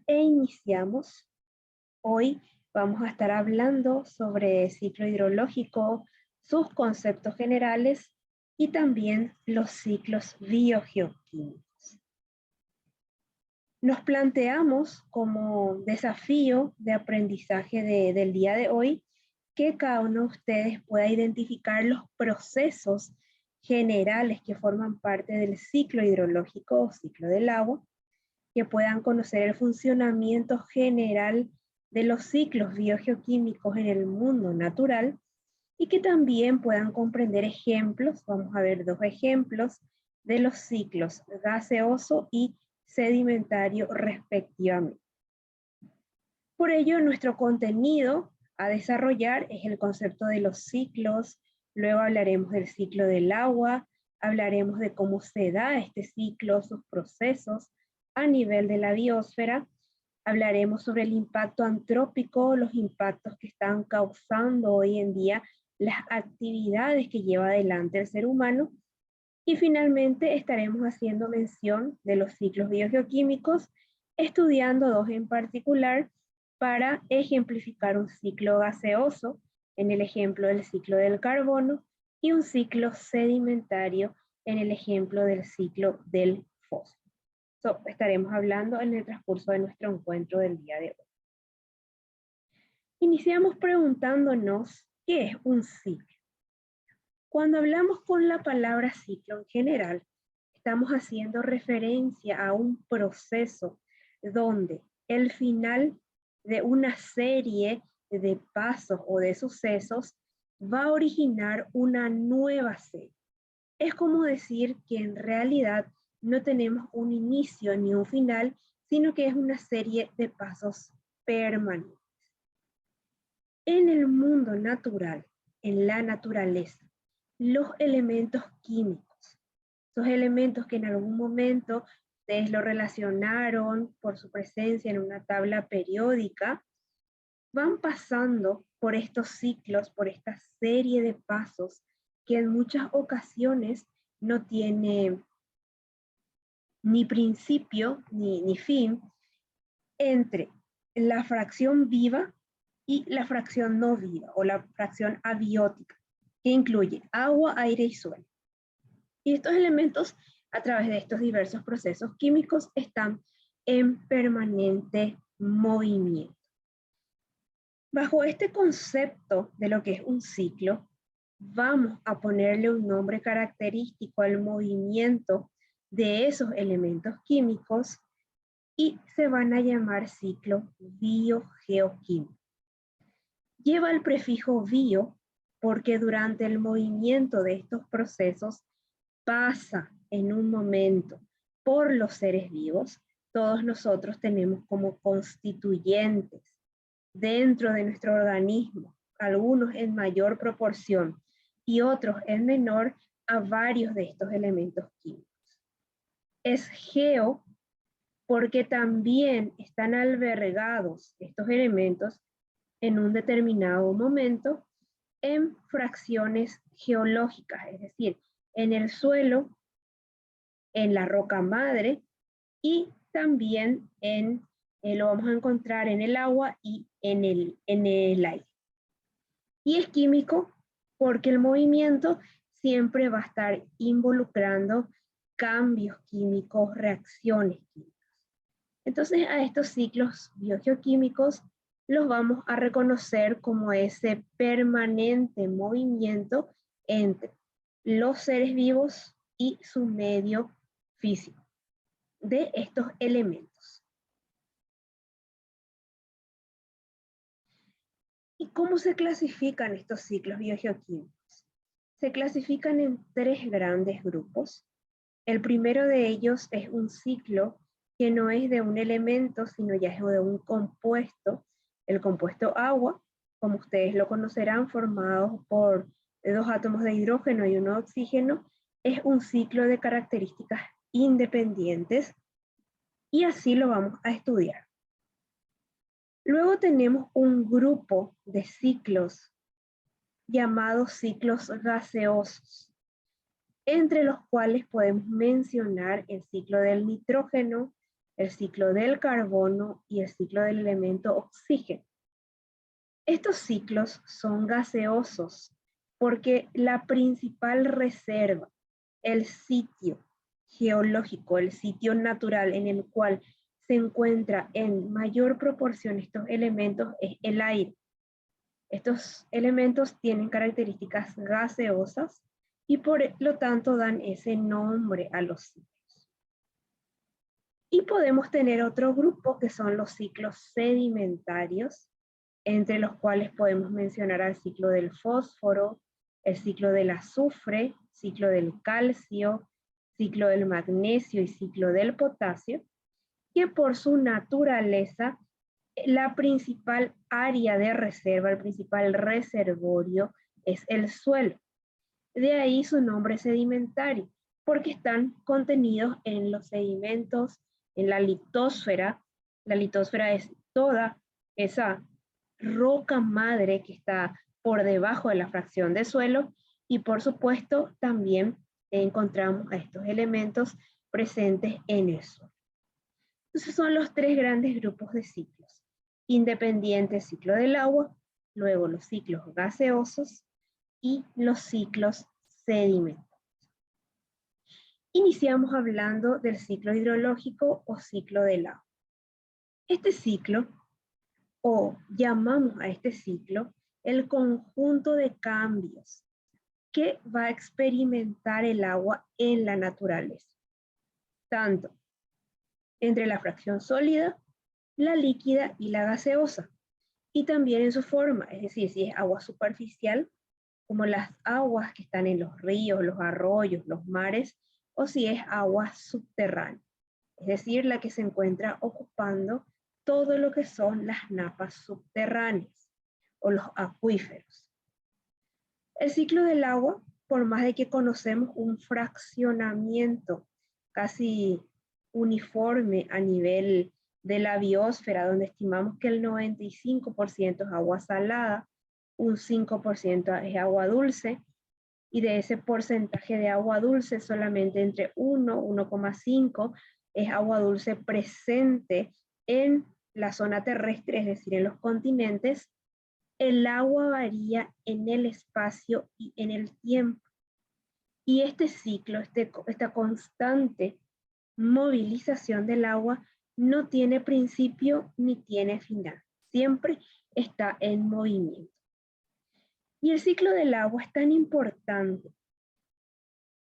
e iniciamos. Hoy vamos a estar hablando sobre ciclo hidrológico, sus conceptos generales y también los ciclos biogeoquímicos. Nos planteamos como desafío de aprendizaje del día de hoy que cada uno de ustedes pueda identificar los procesos generales que forman parte del ciclo hidrológico o ciclo del agua, que puedan conocer el funcionamiento general de los ciclos biogeoquímicos en el mundo natural y que también puedan comprender ejemplos, vamos a ver dos ejemplos, de los ciclos gaseoso y sedimentario respectivamente. Por ello, nuestro contenido a desarrollar es el concepto de los ciclos, luego hablaremos del ciclo del agua, hablaremos de cómo se da este ciclo, sus procesos a nivel de la biosfera, hablaremos sobre el impacto antrópico, los impactos que están causando hoy en día las actividades que lleva adelante el ser humano, y finalmente estaremos haciendo mención de los ciclos biogeoquímicos, estudiando dos en particular para ejemplificar un ciclo gaseoso, en el ejemplo del ciclo del carbono, y un ciclo sedimentario en el ejemplo del ciclo del fósforo. Estaremos hablando en el transcurso de nuestro encuentro del día de hoy. Iniciamos preguntándonos, ¿qué es un ciclo? Cuando hablamos con la palabra ciclo en general, estamos haciendo referencia a un proceso donde el final de una serie de pasos o de sucesos va a originar una nueva serie. Es como decir que en realidad no tenemos un inicio ni un final, sino que es una serie de pasos permanentes. En el mundo natural, en la naturaleza, los elementos químicos, esos elementos que en algún momento ustedes lo relacionaron por su presencia en una tabla periódica, van pasando por estos ciclos, por esta serie de pasos que en muchas ocasiones no tiene ni principio ni fin entre la fracción viva y la fracción no viva o la fracción abiótica, que incluye agua, aire y suelo. Y estos elementos, a través de estos diversos procesos químicos, están en permanente movimiento. Bajo este concepto de lo que es un ciclo, vamos a ponerle un nombre característico al movimiento de esos elementos químicos y se van a llamar ciclo biogeoquímico. Lleva el prefijo bio porque durante el movimiento de estos procesos pasa en un momento por los seres vivos. Todos nosotros tenemos como constituyentes dentro de nuestro organismo, algunos en mayor proporción y otros en menor, a varios de estos elementos químicos. Es geo porque también están albergados estos elementos en un determinado momento en fracciones geológicas, es decir, en el suelo, en la roca madre y también lo vamos a encontrar en el agua y en el aire. Y es químico porque el movimiento siempre va a estar involucrando cambios químicos, reacciones químicas. Entonces a estos ciclos biogeoquímicos los vamos a reconocer como ese permanente movimiento entre los seres vivos y su medio físico de estos elementos. ¿Y cómo se clasifican estos ciclos biogeoquímicos? Se clasifican en tres grandes grupos. El primero de ellos es un ciclo que no es de un elemento, sino ya es de un compuesto, el compuesto agua, como ustedes lo conocerán, formado por dos átomos de hidrógeno y uno de oxígeno, es un ciclo de características independientes y así lo vamos a estudiar. Luego tenemos un grupo de ciclos llamados ciclos gaseosos, entre los cuales podemos mencionar el ciclo del nitrógeno, el ciclo del carbono y el ciclo del elemento oxígeno. Estos ciclos son gaseosos porque la principal reserva, el sitio geológico, el sitio natural en el cual se encuentra en mayor proporción estos elementos es el aire. Estos elementos tienen características gaseosas y por lo tanto dan ese nombre a los ciclos. Y podemos tener otro grupo que son los ciclos sedimentarios, entre los cuales podemos mencionar al ciclo del fósforo, el ciclo del azufre, ciclo del calcio, ciclo del magnesio y ciclo del potasio, que por su naturaleza, la principal área de reserva, el principal reservorio es el suelo. De ahí su nombre sedimentario, porque están contenidos en los sedimentos, en la litosfera. La litosfera es toda esa roca madre que está por debajo de la fracción de suelo y por supuesto también encontramos a estos elementos presentes en el suelo. Entonces son los tres grandes grupos de ciclos. Independiente ciclo del agua, luego los ciclos gaseosos y los ciclos sedimentarios. Iniciamos hablando del ciclo hidrológico o ciclo del agua. Este ciclo, o llamamos a este ciclo, el conjunto de cambios que va a experimentar el agua en la naturaleza, tanto entre la fracción sólida, la líquida y la gaseosa, y también en su forma, es decir, si es agua superficial, como las aguas que están en los ríos, los arroyos, los mares, o si es agua subterránea, es decir, la que se encuentra ocupando todo lo que son las napas subterráneas o los acuíferos. El ciclo del agua, por más de que conocemos un fraccionamiento casi uniforme a nivel de la biosfera, donde estimamos que el 95% es agua salada, un 5% es agua dulce, y de ese porcentaje de agua dulce solamente entre 1,5 es agua dulce presente en la zona terrestre, es decir, en los continentes. El agua varía en el espacio y en el tiempo. Y este ciclo, esta constante movilización del agua no tiene principio ni tiene final. Siempre está en movimiento. Y el ciclo del agua es tan importante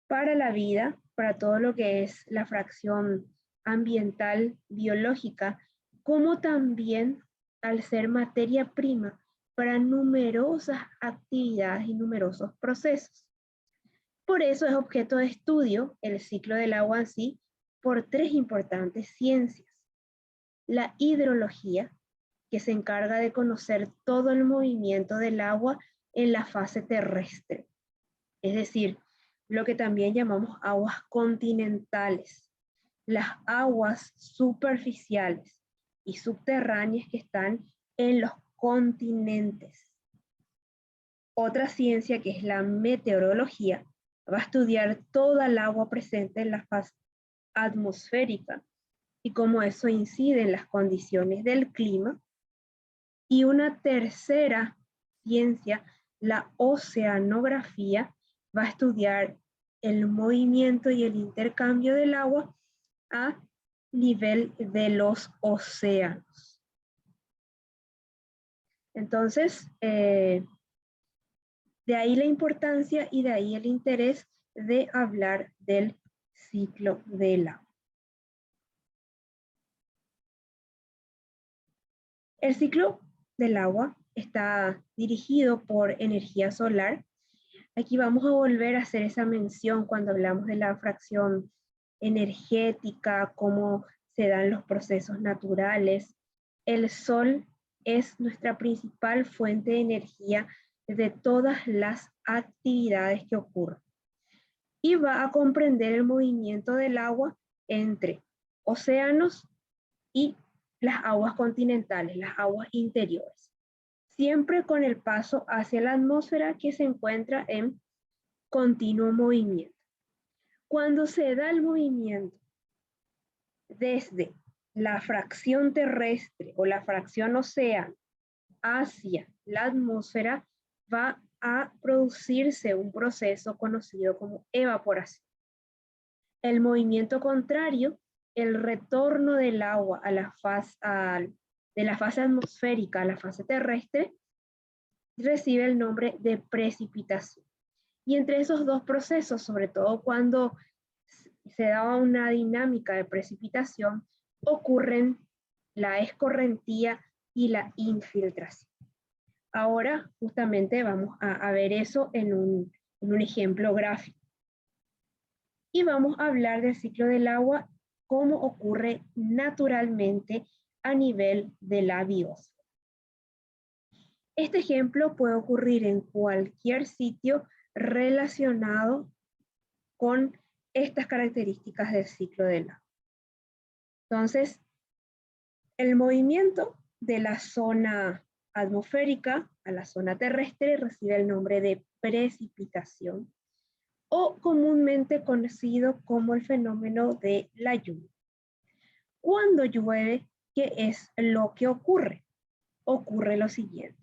para la vida, para todo lo que es la fracción ambiental, biológica, como también al ser materia prima para numerosas actividades y numerosos procesos. Por eso es objeto de estudio el ciclo del agua en sí por tres importantes ciencias. La hidrología, que se encarga de conocer todo el movimiento del agua en la fase terrestre, es decir, lo que también llamamos aguas continentales, las aguas superficiales y subterráneas que están en los continentes. Otra ciencia, que es la meteorología, va a estudiar toda el agua presente en la fase atmosférica y cómo eso incide en las condiciones del clima. Y una tercera ciencia, la oceanografía, va a estudiar el movimiento y el intercambio del agua a nivel de los océanos. Entonces, de ahí la importancia y de ahí el interés de hablar del ciclo del agua. El ciclo del agua está dirigido por energía solar. Aquí vamos a volver a hacer esa mención cuando hablamos de la fracción energética, cómo se dan los procesos naturales. El sol es nuestra principal fuente de energía de todas las actividades que ocurren. Y va a comprender el movimiento del agua entre océanos y las aguas continentales, las aguas interiores. Siempre con el paso hacia la atmósfera, que se encuentra en continuo movimiento. Cuando se da el movimiento desde la fracción terrestre o la fracción océano hacia la atmósfera, va a producirse un proceso conocido como evaporación. El movimiento contrario, el retorno del agua a la de la fase atmosférica a la fase terrestre, recibe el nombre de precipitación. Y entre esos dos procesos, sobre todo cuando se da una dinámica de precipitación, ocurren la escorrentía y la infiltración. Ahora justamente vamos a ver eso en un ejemplo gráfico. Y vamos a hablar del ciclo del agua, cómo ocurre naturalmente a nivel de la biosfera. Este ejemplo puede ocurrir en cualquier sitio relacionado con estas características del ciclo del agua. Entonces, el movimiento de la zona atmosférica a la zona terrestre recibe el nombre de precipitación, o comúnmente conocido como el fenómeno de la lluvia. Cuando llueve, ¿qué es lo que ocurre? Ocurre lo siguiente.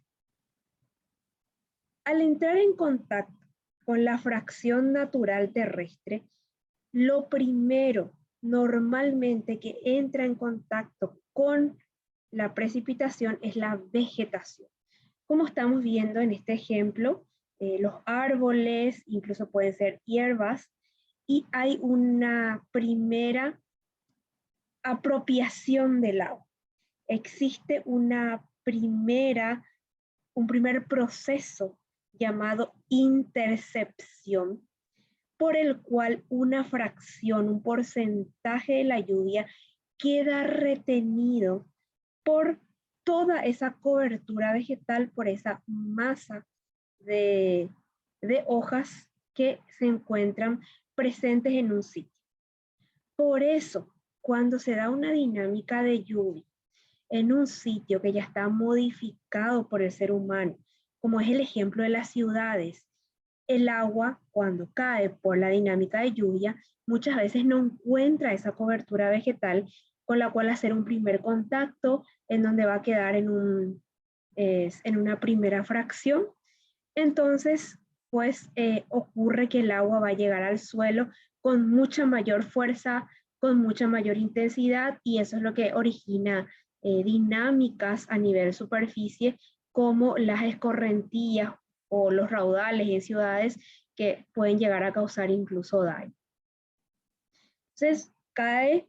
Al entrar en contacto con la fracción natural terrestre, lo primero normalmente que entra en contacto con la precipitación es la vegetación. Como estamos viendo en este ejemplo, los árboles, incluso pueden ser hierbas, y hay una primera apropiación del agua. Existe un primer proceso llamado intercepción, por el cual una fracción, un porcentaje de la lluvia queda retenido por toda esa cobertura vegetal, por esa masa de hojas que se encuentran presentes en un sitio. Por eso, cuando se da una dinámica de lluvia en un sitio que ya está modificado por el ser humano, como es el ejemplo de las ciudades, el agua, cuando cae por la dinámica de lluvia, muchas veces no encuentra esa cobertura vegetal con la cual hacer un primer contacto, en donde va a quedar en una primera fracción. Entonces, pues ocurre que el agua va a llegar al suelo con mucha mayor fuerza, con mucha mayor intensidad, y eso es lo que origina dinámicas a nivel superficie, como las escorrentías o los raudales en ciudades, que pueden llegar a causar incluso daño. Entonces, cae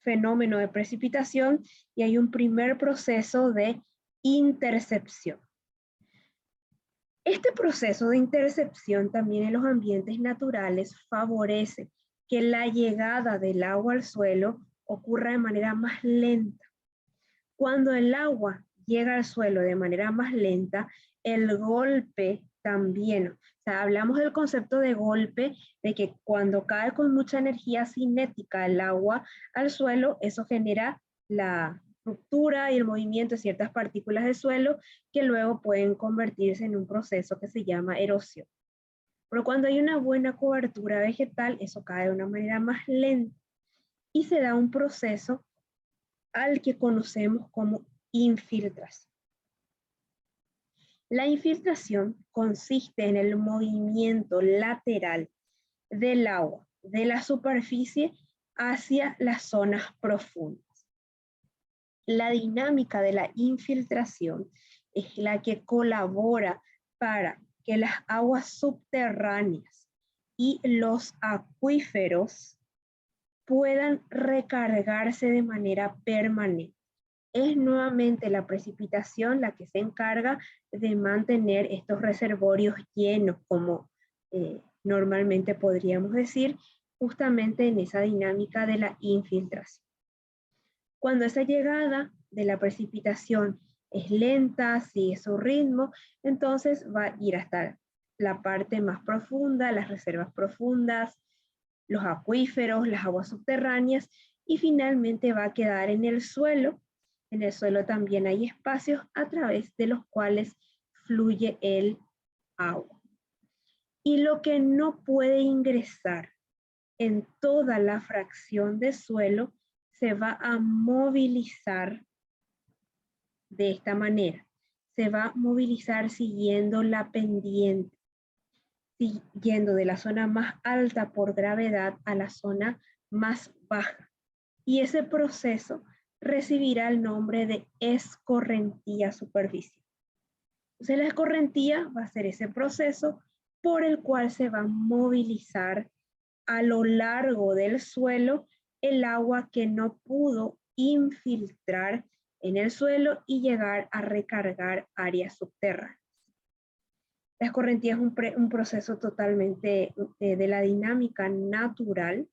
fenómeno de precipitación y hay un primer proceso de intercepción. Este proceso de intercepción también en los ambientes naturales favorece que la llegada del agua al suelo ocurra de manera más lenta. Cuando el agua llega al suelo de manera más lenta, el golpe también. O sea, hablamos del concepto de golpe, de que cuando cae con mucha energía cinética el agua al suelo, eso genera la ruptura y el movimiento de ciertas partículas de suelo que luego pueden convertirse en un proceso que se llama erosión. Pero cuando hay una buena cobertura vegetal, eso cae de una manera más lenta y se da un proceso al que conocemos como infiltración. La infiltración consiste en el movimiento lateral del agua de la superficie hacia las zonas profundas. La dinámica de la infiltración es la que colabora para que las aguas subterráneas y los acuíferos puedan recargarse de manera permanente. Es nuevamente la precipitación la que se encarga de mantener estos reservorios llenos, como normalmente podríamos decir, justamente en esa dinámica de la infiltración. Cuando esa llegada de la precipitación es lenta, sigue su ritmo, entonces va a ir hasta la parte más profunda, las reservas profundas, los acuíferos, las aguas subterráneas, y finalmente va a quedar en el suelo. En el suelo también hay espacios a través de los cuales fluye el agua. Y lo que no puede ingresar en toda la fracción de suelo se va a movilizar de esta manera. Se va a movilizar siguiendo la pendiente, yendo de la zona más alta por gravedad a la zona más baja. Y ese proceso recibirá el nombre de escorrentía superficial. Entonces la escorrentía va a ser ese proceso por el cual se va a movilizar a lo largo del suelo el agua que no pudo infiltrar en el suelo y llegar a recargar áreas subterráneas. La escorrentía es un proceso totalmente de la dinámica natural,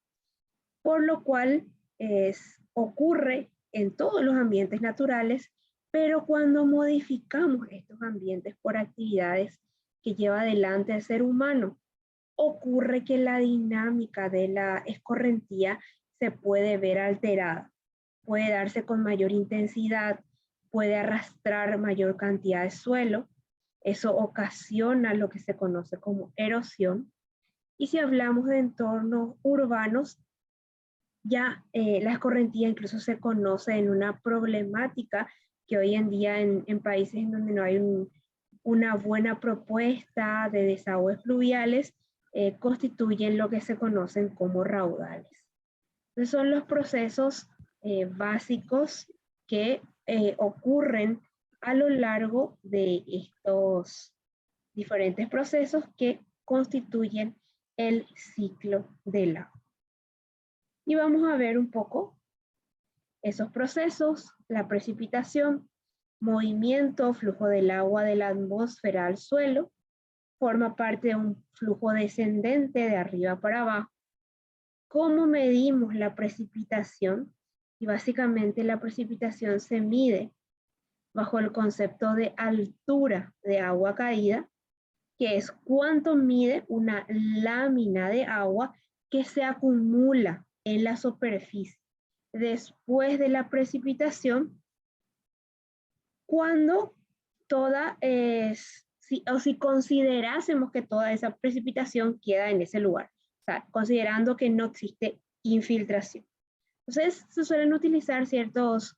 por lo cual ocurre en todos los ambientes naturales, pero cuando modificamos estos ambientes por actividades que lleva adelante el ser humano, ocurre que la dinámica de la escorrentía se puede ver alterada. Puede darse con mayor intensidad, puede arrastrar mayor cantidad de suelo. Eso ocasiona lo que se conoce como erosión. Y si hablamos de entornos urbanos, ya la escorrentía incluso se conoce en una problemática que hoy en día en países en donde no hay una buena propuesta de desagües fluviales, constituyen lo que se conocen como raudales. Entonces son los procesos básicos que ocurren a lo largo de estos diferentes procesos que constituyen el ciclo del agua. Y vamos a ver un poco esos procesos, la precipitación, movimiento, flujo del agua de la atmósfera al suelo, forma parte de un flujo descendente de arriba para abajo. ¿Cómo medimos la precipitación? Y básicamente la precipitación se mide bajo el concepto de altura de agua caída, que es cuánto mide una lámina de agua que se acumula en la superficie después de la precipitación, cuando si considerásemos que toda esa precipitación queda en ese lugar, o sea, considerando que no existe infiltración. Entonces, se suelen utilizar ciertos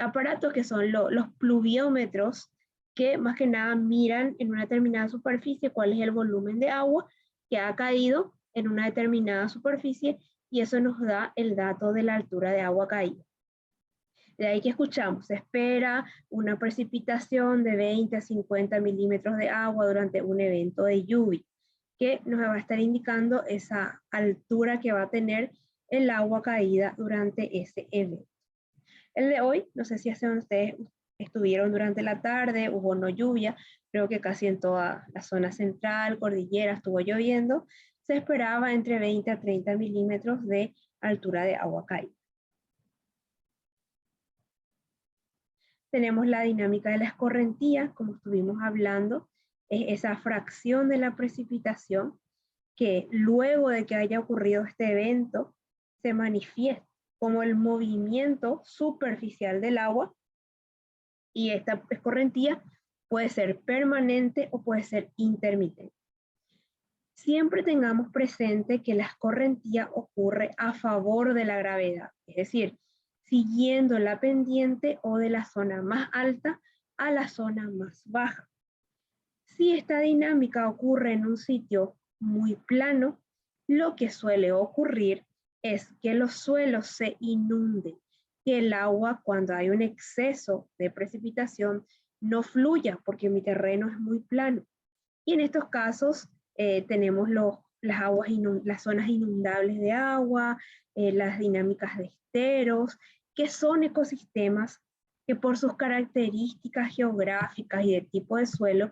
aparatos que son los pluviómetros, que más que nada miran en una determinada superficie cuál es el volumen de agua que ha caído en una determinada superficie, y eso nos da el dato de la altura de agua caída. De ahí que escuchamos, se espera una precipitación de 20 a 50 milímetros de agua durante un evento de lluvia, que nos va a estar indicando esa altura que va a tener el agua caída durante ese evento. El de hoy, no sé si ustedes estuvieron durante la tarde, hubo no lluvia, creo que casi en toda la zona central, cordillera, estuvo lloviendo. Se esperaba entre 20 a 30 milímetros de altura de agua caída. Tenemos la dinámica de la escorrentía, como estuvimos hablando, es esa fracción de la precipitación que luego de que haya ocurrido este evento se manifiesta como el movimiento superficial del agua, y esta escorrentía puede ser permanente o puede ser intermitente. Siempre tengamos presente que la escorrentía ocurre a favor de la gravedad, es decir, siguiendo la pendiente o de la zona más alta a la zona más baja. Si esta dinámica ocurre en un sitio muy plano, lo que suele ocurrir es que los suelos se inunden, que el agua, cuando hay un exceso de precipitación, no fluya porque mi terreno es muy plano. Y en estos casos tenemos las zonas inundables de agua, las dinámicas de esteros, que son ecosistemas que por sus características geográficas y de tipo de suelo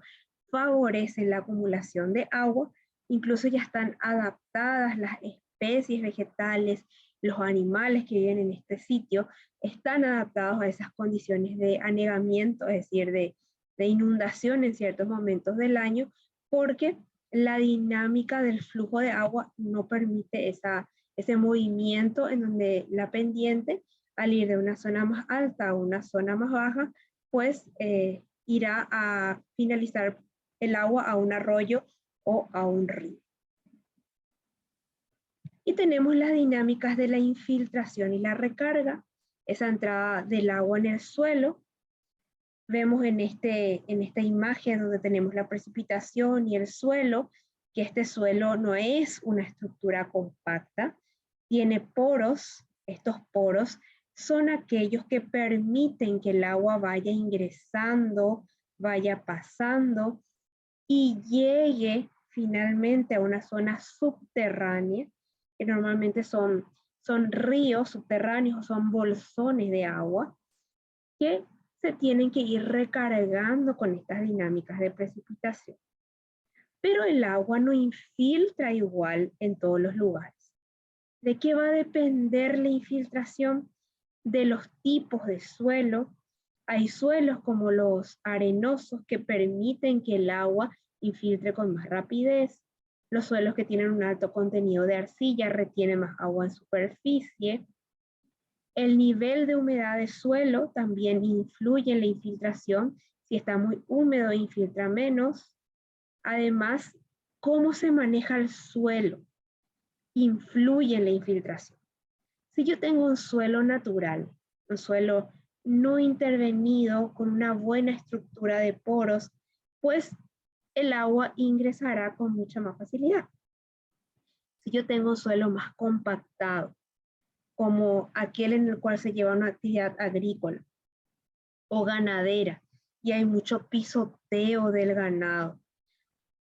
favorecen la acumulación de agua. Incluso ya están adaptadas las especies vegetales, los animales que viven en este sitio, están adaptados a esas condiciones de anegamiento, es decir, de inundación en ciertos momentos del año, porque la dinámica del flujo de agua no permite ese movimiento en donde la pendiente, al ir de una zona más alta a una zona más baja, pues irá a finalizar el agua a un arroyo o a un río. Y tenemos las dinámicas de la infiltración y la recarga, esa entrada del agua en el suelo. Vemos en esta imagen donde tenemos la precipitación y el suelo, que este suelo no es una estructura compacta, tiene poros. Estos poros son aquellos que permiten que el agua vaya ingresando, vaya pasando y llegue finalmente a una zona subterránea, que normalmente son ríos subterráneos o son bolsones de agua, que se tienen que ir recargando con estas dinámicas de precipitación. Pero el agua no infiltra igual en todos los lugares. ¿De qué va a depender la infiltración? De los tipos de suelo. Hay suelos como los arenosos que permiten que el agua infiltre con más rapidez. Los suelos que tienen un alto contenido de arcilla retienen más agua en superficie. El nivel de humedad de suelo también influye en la infiltración. Si está muy húmedo, infiltra menos. Además, cómo se maneja el suelo influye en la infiltración. Si yo tengo un suelo natural, un suelo no intervenido con una buena estructura de poros, pues el agua ingresará con mucha más facilidad. Si yo tengo un suelo más compactado, como aquel en el cual se lleva una actividad agrícola o ganadera, y hay mucho pisoteo del ganado,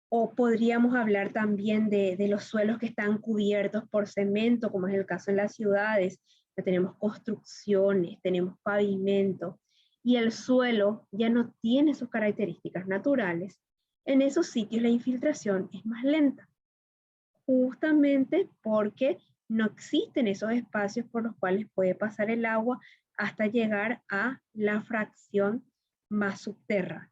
o podríamos hablar también de los suelos que están cubiertos por cemento, como es el caso en las ciudades, que tenemos construcciones, tenemos pavimento, y el suelo ya no tiene sus características naturales. En esos sitios la infiltración es más lenta, justamente porque no existen esos espacios por los cuales puede pasar el agua hasta llegar a la fracción más subterránea.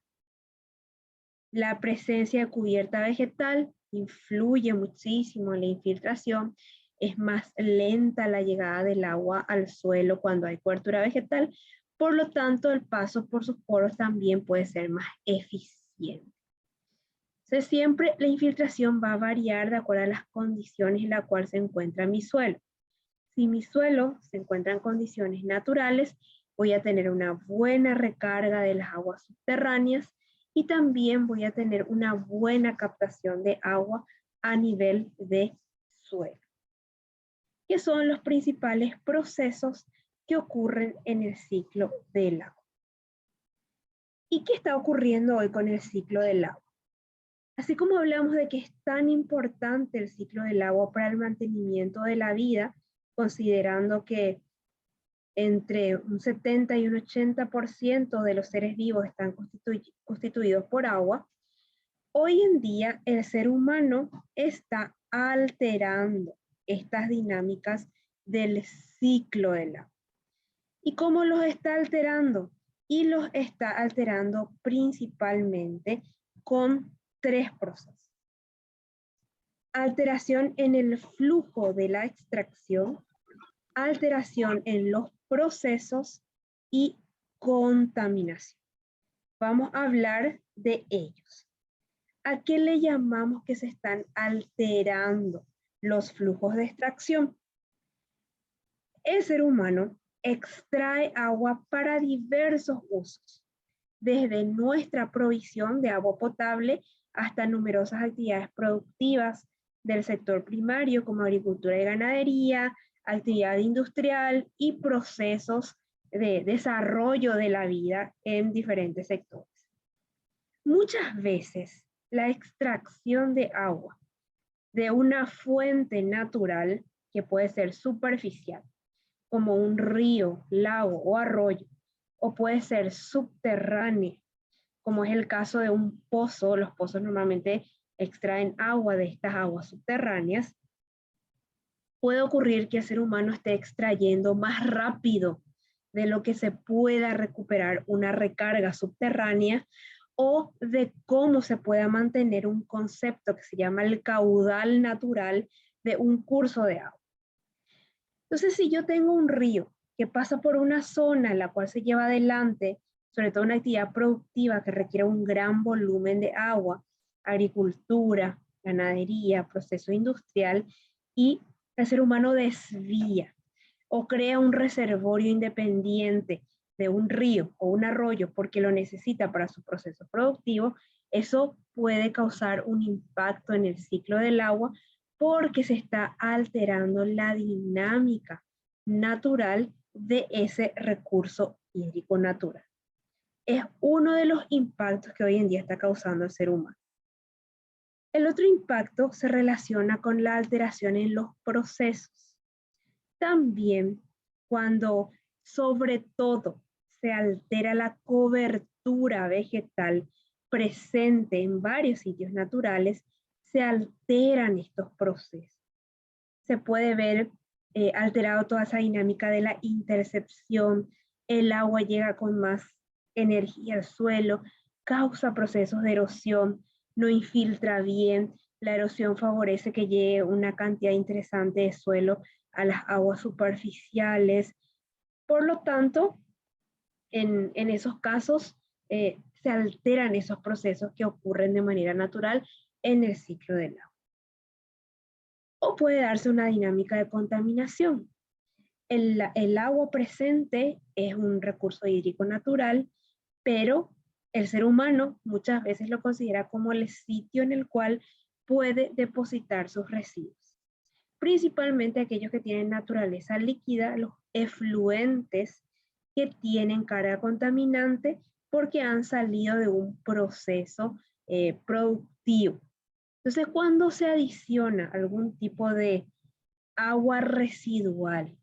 La presencia de cubierta vegetal influye muchísimo en la infiltración. Es más lenta la llegada del agua al suelo cuando hay cobertura vegetal. Por lo tanto, el paso por sus poros también puede ser más eficiente. Entonces, siempre la infiltración va a variar de acuerdo a las condiciones en las cuales se encuentra mi suelo. Si mi suelo se encuentra en condiciones naturales, voy a tener una buena recarga de las aguas subterráneas y también voy a tener una buena captación de agua a nivel de suelo. ¿Qué son los principales procesos que ocurren en el ciclo del agua? ¿Y qué está ocurriendo hoy con el ciclo del agua? Así como hablamos de que es tan importante el ciclo del agua para el mantenimiento de la vida, considerando que entre un 70 y un 80% de los seres vivos están constituidos por agua, hoy en día el ser humano está alterando estas dinámicas del ciclo del agua. ¿Y cómo los está alterando? Y los está alterando principalmente con tres procesos. Alteración en el flujo de la extracción, alteración en los procesos y contaminación. Vamos a hablar de ellos. ¿A qué le llamamos que se están alterando los flujos de extracción? El ser humano extrae agua para diversos usos, desde nuestra provisión de agua potable hasta numerosas actividades productivas del sector primario como agricultura y ganadería, actividad industrial y procesos de desarrollo de la vida en diferentes sectores. Muchas veces la extracción de agua de una fuente natural, que puede ser superficial, como un río, lago o arroyo, o puede ser subterránea, como es el caso de un pozo. Los pozos normalmente extraen agua de estas aguas subterráneas. Puede ocurrir que el ser humano esté extrayendo más rápido de lo que se pueda recuperar una recarga subterránea, o de cómo se pueda mantener un concepto que se llama el caudal natural de un curso de agua. Entonces, si yo tengo un río que pasa por una zona en la cual se lleva adelante, sobre todo una actividad productiva que requiere un gran volumen de agua, agricultura, ganadería, proceso industrial, y el ser humano desvía o crea un reservorio independiente de un río o un arroyo porque lo necesita para su proceso productivo, eso puede causar un impacto en el ciclo del agua porque se está alterando la dinámica natural de ese recurso hídrico natural. Es uno de los impactos que hoy en día está causando el ser humano. El otro impacto se relaciona con la alteración en los procesos. También cuando sobre todo se altera la cobertura vegetal presente en varios sitios naturales, se alteran estos procesos. Se puede ver alterado toda esa dinámica de la intercepción, el agua llega con más energía al suelo, causa procesos de erosión, no infiltra bien, la erosión favorece que llegue una cantidad interesante de suelo a las aguas superficiales. Por lo tanto, en esos casos se alteran esos procesos que ocurren de manera natural en el ciclo del agua. O puede darse una dinámica de contaminación. El agua presente es un recurso hídrico natural, pero el ser humano muchas veces lo considera como el sitio en el cual puede depositar sus residuos. Principalmente aquellos que tienen naturaleza líquida, los efluentes que tienen carga contaminante porque han salido de un proceso productivo. Entonces, cuando se adiciona algún tipo de agua residual,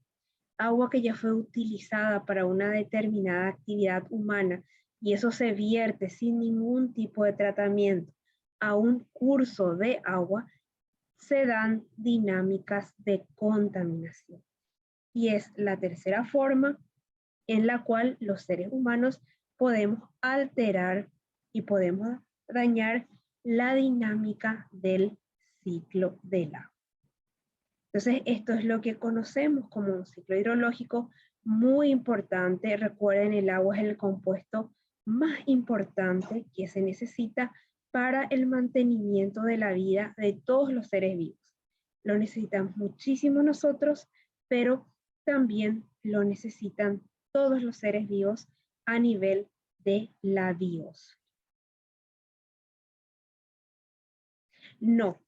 agua que ya fue utilizada para una determinada actividad humana, y eso se vierte sin ningún tipo de tratamiento a un curso de agua, se dan dinámicas de contaminación. Y es la tercera forma en la cual los seres humanos podemos alterar y podemos dañar la dinámica del ciclo del agua. Entonces, esto es lo que conocemos como un ciclo hidrológico muy importante. Recuerden, el agua es el compuesto más importante que se necesita para el mantenimiento de la vida de todos los seres vivos. Lo necesitamos muchísimo nosotros, pero también lo necesitan todos los seres vivos a nivel de la biosfera. No,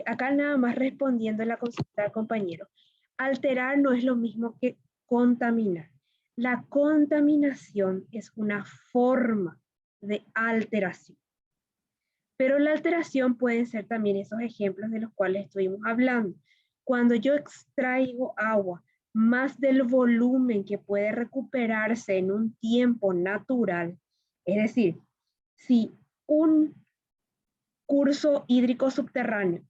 acá nada más respondiendo a la consulta del compañero. Alterar no es lo mismo que contaminar. La contaminación es una forma de alteración. Pero la alteración pueden ser también esos ejemplos de los cuales estuvimos hablando. Cuando yo extraigo agua más del volumen que puede recuperarse en un tiempo natural, es decir, si un curso hídrico subterráneo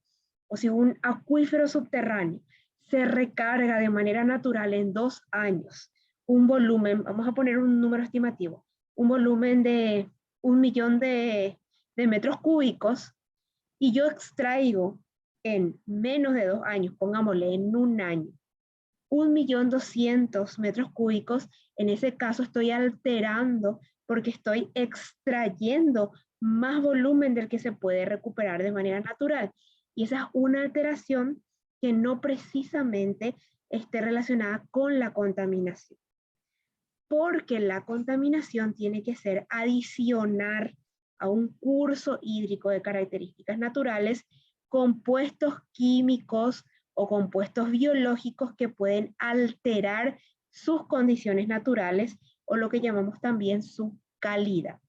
o si un acuífero subterráneo se recarga de manera natural en 2 años, un volumen, vamos a poner un número estimativo, un volumen de 1.000.000 de metros cúbicos, y yo extraigo en menos de 2 años, pongámosle en un año, 1.200.000 metros cúbicos, en ese caso estoy alterando porque estoy extrayendo más volumen del que se puede recuperar de manera natural. Y esa es una alteración que no precisamente esté relacionada con la contaminación. Porque la contaminación tiene que ser adicionar a un curso hídrico de características naturales compuestos químicos o compuestos biológicos que pueden alterar sus condiciones naturales o lo que llamamos también su calidad.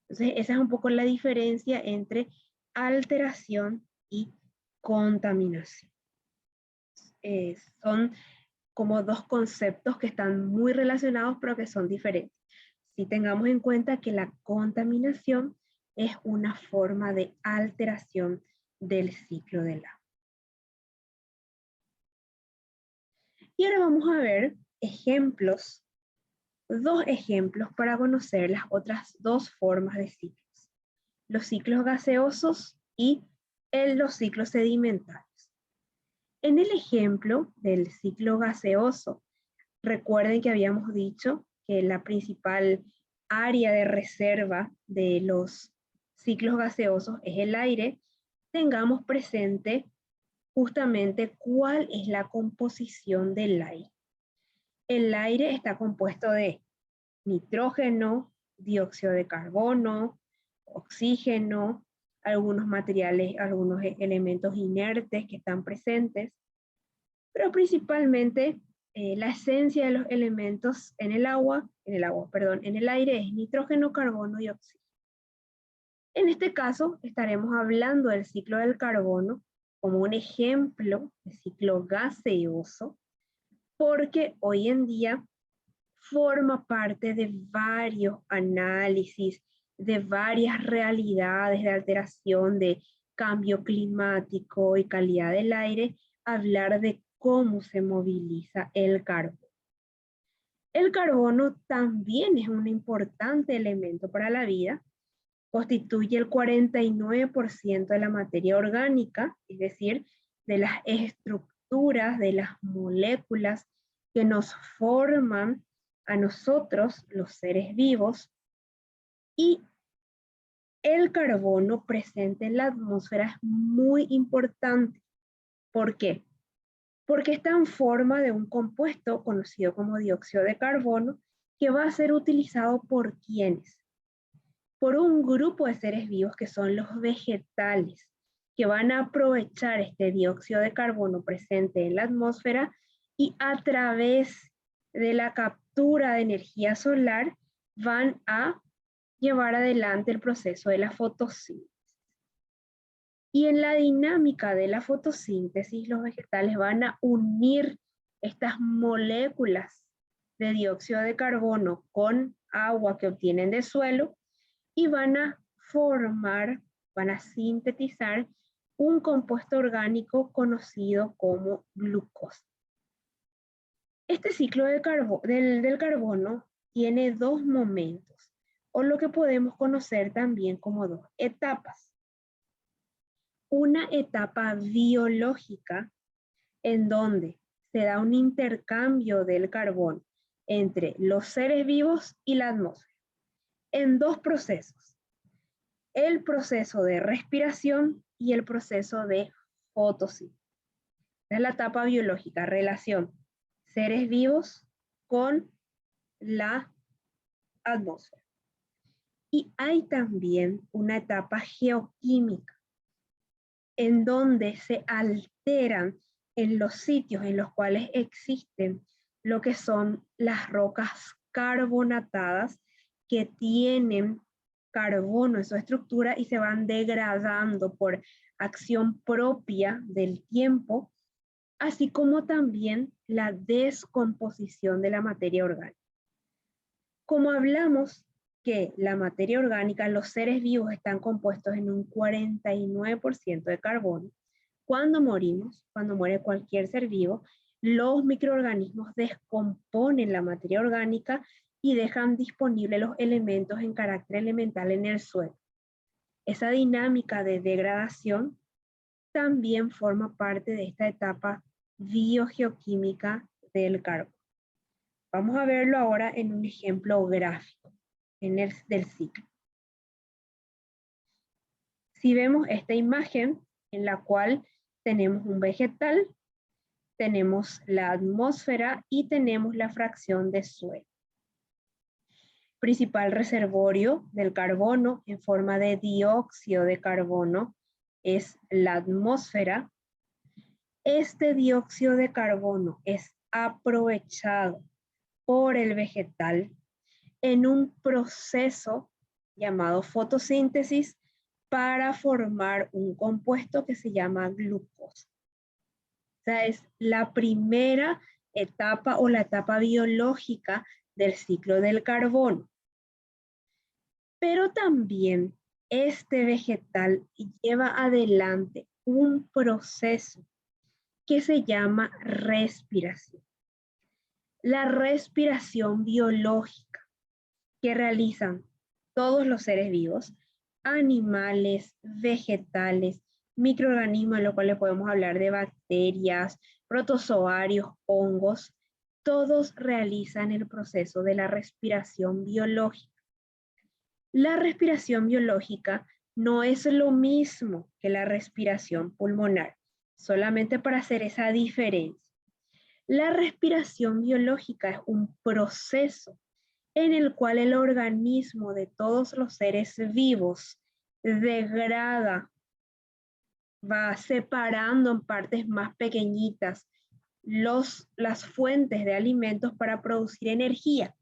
Entonces, esa es un poco la diferencia entre alteración y contaminación. Son como dos conceptos que están muy relacionados, pero que son diferentes. Si tengamos en cuenta que la contaminación es una forma de alteración del ciclo del agua. Y ahora vamos a ver ejemplos, 2 ejemplos para conocer las otras 2 formas de ciclos. Los ciclos gaseosos y los ciclos sedimentarios. En el ejemplo del ciclo gaseoso, recuerden que habíamos dicho que la principal área de reserva de los ciclos gaseosos es el aire. Tengamos presente justamente cuál es la composición del aire. El aire está compuesto de nitrógeno, dióxido de carbono, oxígeno, algunos materiales, algunos elementos inertes que están presentes, pero principalmente la esencia de los elementos en el aire es nitrógeno, carbono y oxígeno. En este caso, estaremos hablando del ciclo del carbono como un ejemplo de ciclo gaseoso, porque hoy en día forma parte de varios análisis, de varias realidades de alteración de cambio climático y calidad del aire, hablar de cómo se moviliza el carbono. El carbono también es un importante elemento para la vida, constituye el 49% de la materia orgánica, es decir, de las estructuras, de las moléculas que nos forman a nosotros, los seres vivos, y el carbono presente en la atmósfera es muy importante. ¿Por qué? Porque está en forma de un compuesto conocido como dióxido de carbono que va a ser utilizado por ¿quiénes? Por un grupo de seres vivos que son los vegetales, que van a aprovechar este dióxido de carbono presente en la atmósfera y a través de la captura de energía solar van a llevar adelante el proceso de la fotosíntesis. Y en la dinámica de la fotosíntesis, los vegetales van a unir estas moléculas de dióxido de carbono con agua que obtienen del suelo y van a formar, van a sintetizar un compuesto orgánico conocido como glucosa. Este ciclo del carbono tiene dos momentos, o lo que podemos conocer también como dos etapas. Una etapa biológica en donde se da un intercambio del carbono entre los seres vivos y la atmósfera, en dos procesos. El proceso de respiración y el proceso de fotosíntesis. Es la etapa biológica, relación seres vivos con la atmósfera. Y hay también una etapa geoquímica, en donde se alteran en los sitios en los cuales existen lo que son las rocas carbonatadas que tienen carbono en su estructura y se van degradando por acción propia del tiempo, así como también la descomposición de la materia orgánica. Como hablamos que la materia orgánica, los seres vivos están compuestos en un 49% de carbono, cuando morimos, cuando muere cualquier ser vivo, los microorganismos descomponen la materia orgánica y dejan disponibles los elementos en carácter elemental en el suelo. Esa dinámica de degradación también forma parte de esta etapa biogeoquímica del carbono. Vamos a verlo ahora en un ejemplo gráfico del ciclo. Si vemos esta imagen en la cual tenemos un vegetal, tenemos la atmósfera y tenemos la fracción de suelo. Principal reservorio del carbono en forma de dióxido de carbono es la atmósfera. Este dióxido de carbono es aprovechado por el vegetal en un proceso llamado fotosíntesis para formar un compuesto que se llama glucosa. Esa es la primera etapa o la etapa biológica del ciclo del carbono. Pero también este vegetal lleva adelante un proceso que se llama respiración. La respiración biológica que realizan todos los seres vivos, animales, vegetales, microorganismos, en los cuales podemos hablar de bacterias, protozoarios, hongos, todos realizan el proceso de la respiración biológica. La respiración biológica no es lo mismo que la respiración pulmonar, solamente para hacer esa diferencia. La respiración biológica es un proceso en el cual el organismo de todos los seres vivos degrada, va separando en partes más pequeñitas las fuentes de alimentos para producir energía.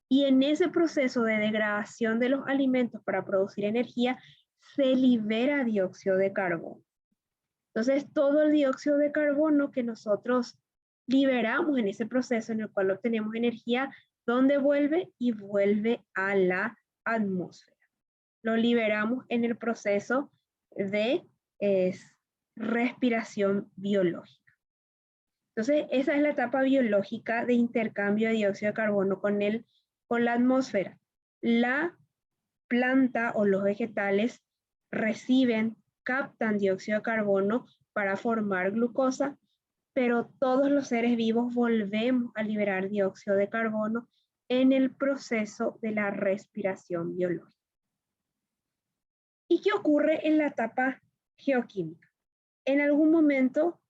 Y en ese proceso de degradación de los alimentos para producir energía, se libera dióxido de carbono. Entonces, todo el dióxido de carbono que nosotros liberamos en ese proceso en el cual obtenemos energía, ¿dónde vuelve? Y vuelve a la atmósfera. Lo liberamos en el proceso de respiración biológica. Entonces, esa es la etapa biológica de intercambio de dióxido de carbono con la atmósfera. La planta o los vegetales reciben, captan dióxido de carbono para formar glucosa, pero todos los seres vivos volvemos a liberar dióxido de carbono en el proceso de la respiración biológica. ¿Y qué ocurre en la etapa geoquímica? En algún momento,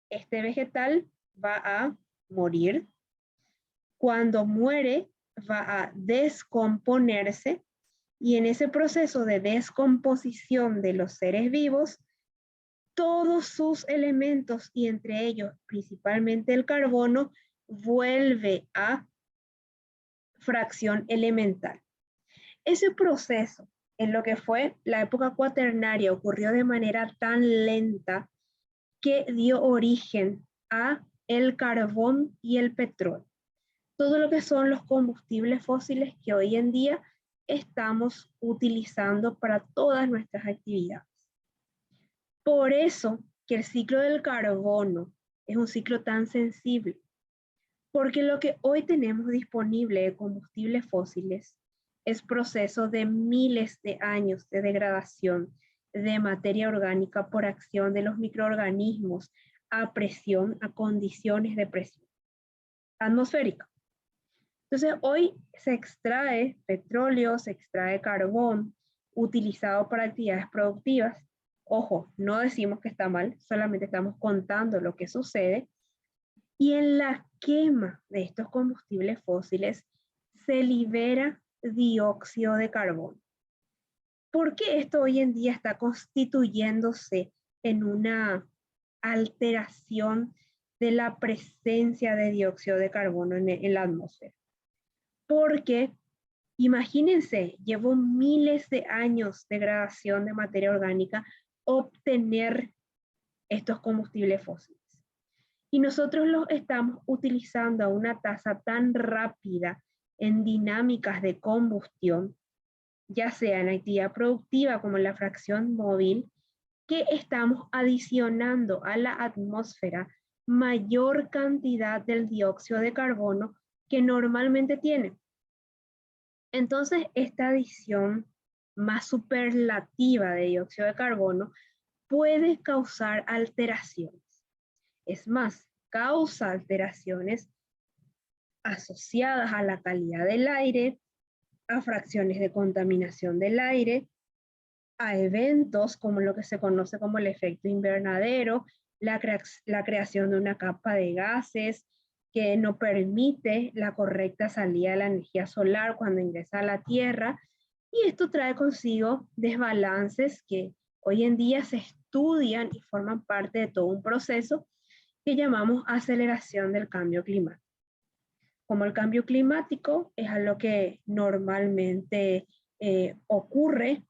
este vegetal va a morir. Cuando muere, va a descomponerse y en ese proceso de descomposición de los seres vivos, todos sus elementos y entre ellos principalmente el carbono vuelve a fracción elemental. Ese proceso en lo que fue la época cuaternaria ocurrió de manera tan lenta que dio origen a el carbón y el petróleo. Todo lo que son los combustibles fósiles que hoy en día estamos utilizando para todas nuestras actividades. Por eso que el ciclo del carbono es un ciclo tan sensible, porque lo que hoy tenemos disponible de combustibles fósiles es proceso de miles de años de degradación de materia orgánica por acción de los microorganismos a presión, a condiciones de presión atmosférica. Entonces, hoy se extrae petróleo, se extrae carbón utilizado para actividades productivas. Ojo, no decimos que está mal, solamente estamos contando lo que sucede. Y en la quema de estos combustibles fósiles se libera dióxido de carbono. ¿Por qué esto hoy en día está constituyéndose en una alteración de la presencia de dióxido de carbono en la atmósfera? Porque imagínense, llevó miles de años de degradación de materia orgánica obtener estos combustibles fósiles. Y nosotros los estamos utilizando a una tasa tan rápida en dinámicas de combustión, ya sea en la actividad productiva como en la fracción móvil, que estamos adicionando a la atmósfera mayor cantidad del dióxido de carbono que normalmente tiene. Entonces, esta adición más superlativa de dióxido de carbono puede causar alteraciones. Es más, causa alteraciones asociadas a la calidad del aire, a fracciones de contaminación del aire, a eventos como lo que se conoce como el efecto invernadero, la creación de una capa de gases que no permite la correcta salida de la energía solar cuando ingresa a la Tierra, y esto trae consigo desbalances que hoy en día se estudian y forman parte de todo un proceso que llamamos aceleración del cambio climático. Como el cambio climático es algo que normalmente ocurre,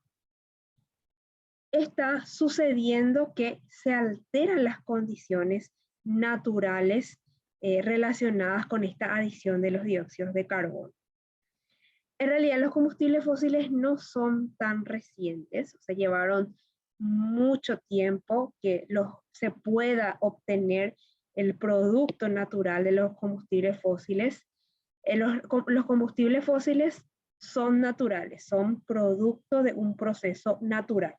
está sucediendo que se alteran las condiciones naturales relacionadas con esta adición de los dióxidos de carbono. En realidad los combustibles fósiles no son tan recientes, o sea, llevaron mucho tiempo que se pueda obtener el producto natural de los combustibles fósiles. Los combustibles fósiles son naturales, son producto de un proceso natural.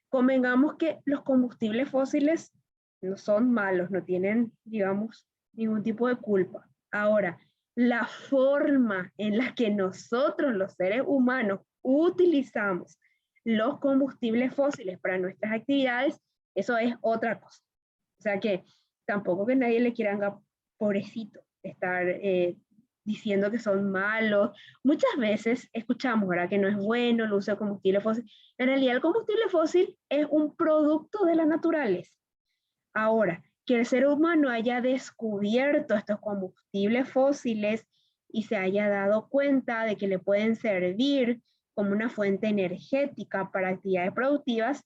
Convengamos que los combustibles fósiles no son malos, no tienen, digamos, ningún tipo de culpa. Ahora, la forma en la que nosotros, los seres humanos, utilizamos los combustibles fósiles para nuestras actividades, eso es otra cosa. O sea que tampoco que nadie le quiera, pobrecito, estar diciendo que son malos. Muchas veces escuchamos, ¿verdad?, que no es bueno el uso de combustible fósil. En realidad el combustible fósil es un producto de la naturaleza. Ahora, que el ser humano haya descubierto estos combustibles fósiles y se haya dado cuenta de que le pueden servir como una fuente energética para actividades productivas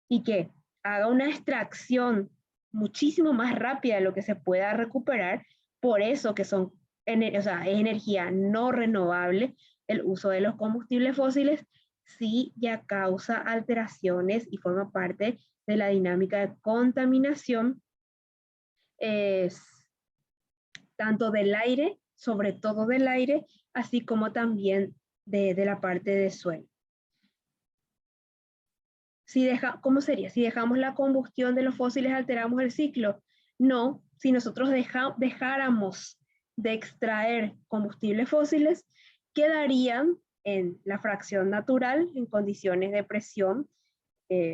y que haga una extracción muchísimo más rápida de lo que se pueda recuperar, por eso que son, o sea, es energía no renovable, el uso de los combustibles fósiles sí ya causa alteraciones y forma parte de la dinámica de contaminación, tanto del aire, sobre todo del aire, así como también de la parte del suelo. ¿Cómo sería? Si dejamos la combustión de los fósiles, ¿alteramos el ciclo? No, si nosotros dejáramos de extraer combustibles fósiles, quedarían en la fracción natural, en condiciones de presión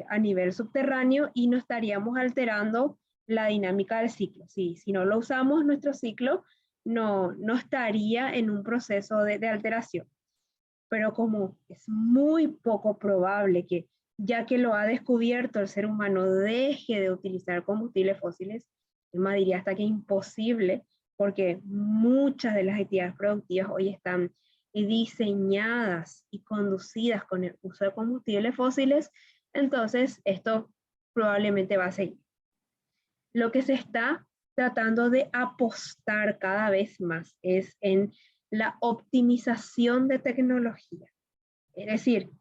a nivel subterráneo, y no estaríamos alterando la dinámica del ciclo. Si no lo usamos, nuestro ciclo no estaría en un proceso de alteración. Pero como es muy poco probable que, ya que lo ha descubierto, el ser humano deje de utilizar combustibles fósiles, yo más diría hasta que imposible, porque muchas de las actividades productivas hoy están diseñadas y conducidas con el uso de combustibles fósiles, entonces esto probablemente va a seguir. Lo que se está tratando de apostar cada vez más es en la optimización de tecnología. Es decir,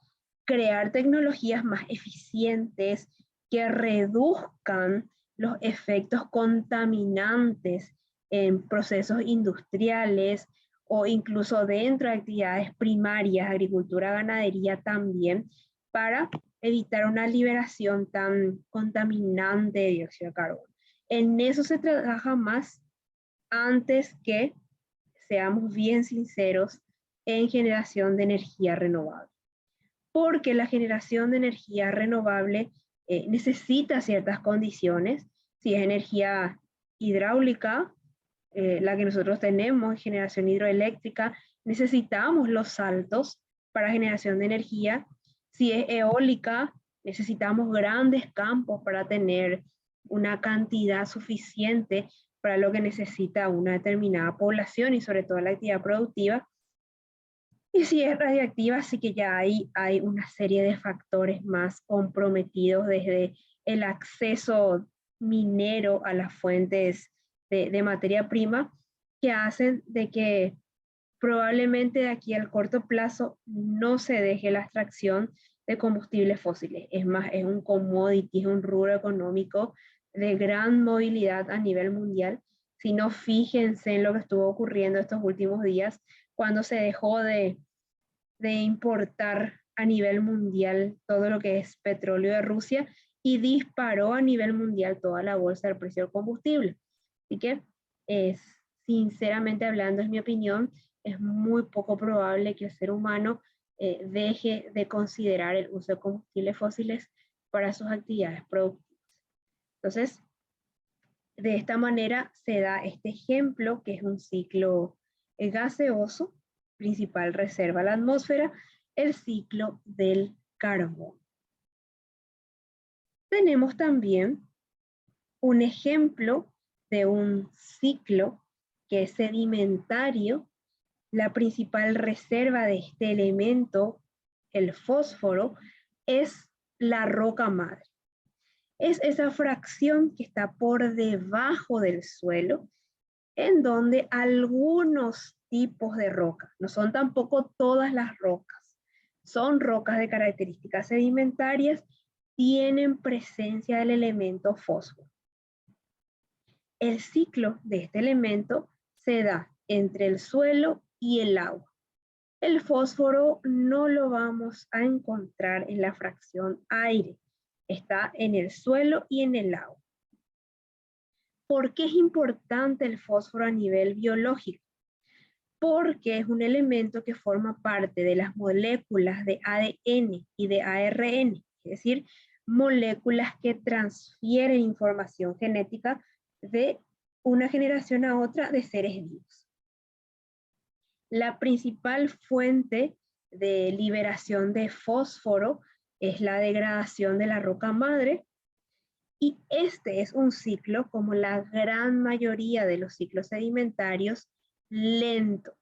crear tecnologías más eficientes que reduzcan los efectos contaminantes en procesos industriales o incluso dentro de actividades primarias, agricultura, ganadería también, para evitar una liberación tan contaminante de dióxido de carbono. En eso se trabaja más antes que, seamos bien sinceros, en generación de energía renovable. Porque la generación de energía renovable necesita ciertas condiciones. Si es energía hidráulica, la que nosotros tenemos, generación hidroeléctrica, necesitamos los saltos para generación de energía. Si es eólica, necesitamos grandes campos para tener una cantidad suficiente para lo que necesita una determinada población y sobre todo la actividad productiva. Y si es radiactiva, sí que ya hay una serie de factores más comprometidos, desde el acceso minero a las fuentes de materia prima, que hacen de que probablemente de aquí al corto plazo no se deje la extracción de combustibles fósiles. Es más, es un commodity, es un rubro económico de gran movilidad a nivel mundial. Si no, fíjense en lo que estuvo ocurriendo estos últimos días, cuando se dejó de importar a nivel mundial todo lo que es petróleo de Rusia y disparó a nivel mundial toda la bolsa del precio del combustible. Así que, sinceramente hablando, es mi opinión, es muy poco probable que el ser humano deje de considerar el uso de combustibles fósiles para sus actividades productivas. Entonces, de esta manera se da este ejemplo, que es un ciclo gaseoso, principal reserva a la atmósfera, el ciclo del carbón. Tenemos también un ejemplo de un ciclo que es sedimentario. La principal reserva de este elemento, el fósforo, es la roca madre. Es esa fracción que está por debajo del suelo, en donde algunos tipos de rocas, no son tampoco todas las rocas, son rocas de características sedimentarias, tienen presencia del elemento fósforo. El ciclo de este elemento se da entre el suelo y el agua. El fósforo no lo vamos a encontrar en la fracción aire, está en el suelo y en el agua. ¿Por qué es importante el fósforo a nivel biológico? Porque es un elemento que forma parte de las moléculas de ADN y de ARN, es decir, moléculas que transfieren información genética de una generación a otra de seres vivos. La principal fuente de liberación de fósforo es la degradación de la roca madre, y este es un ciclo, como la gran mayoría de los ciclos sedimentarios, lento,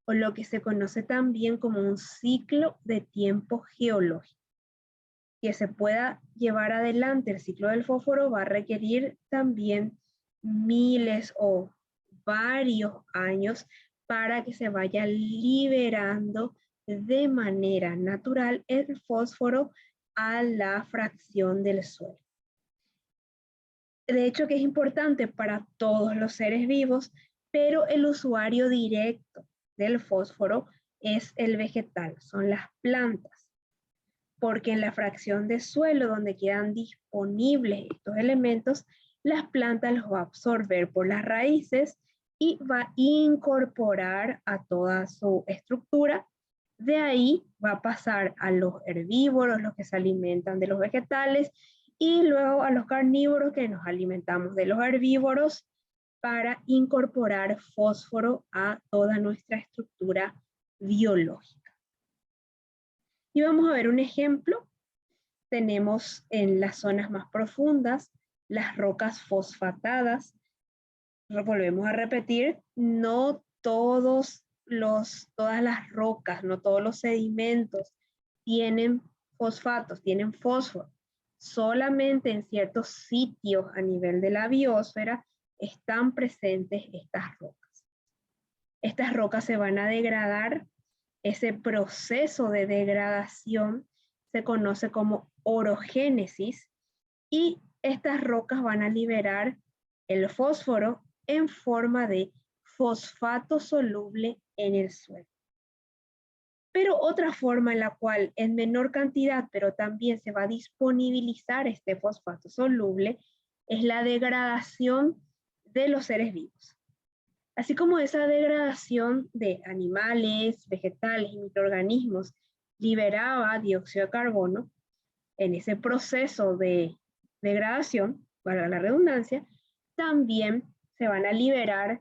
o lo que se conoce también como un ciclo de tiempo geológico. Que se pueda llevar adelante el ciclo del fósforo va a requerir también miles o varios años para que se vaya liberando de manera natural el fósforo a la fracción del suelo. De hecho, que es importante para todos los seres vivos, pero el usuario directo del fósforo es el vegetal, son las plantas, porque en la fracción de suelo donde quedan disponibles estos elementos, las plantas los va a absorber por las raíces y va a incorporar a toda su estructura. De ahí va a pasar a los herbívoros, los que se alimentan de los vegetales, y luego a los carnívoros, que nos alimentamos de los herbívoros, para incorporar fósforo a toda nuestra estructura biológica. Y vamos a ver un ejemplo. Tenemos en las zonas más profundas las rocas fosfatadas. Volvemos a repetir, no todas las rocas, no todos los sedimentos tienen fosfatos, tienen fósforo. Solamente en ciertos sitios a nivel de la biosfera están presentes estas rocas. Estas rocas se van a degradar. Ese proceso de degradación se conoce como orogénesis, y estas rocas van a liberar el fósforo en forma de fosfato soluble en el suelo. Pero otra forma en la cual en menor cantidad, pero también se va a disponibilizar este fosfato soluble, es la degradación de los seres vivos. Así como esa degradación de animales, vegetales y microorganismos liberaba dióxido de carbono, en ese proceso de degradación, para la redundancia, también se van a liberar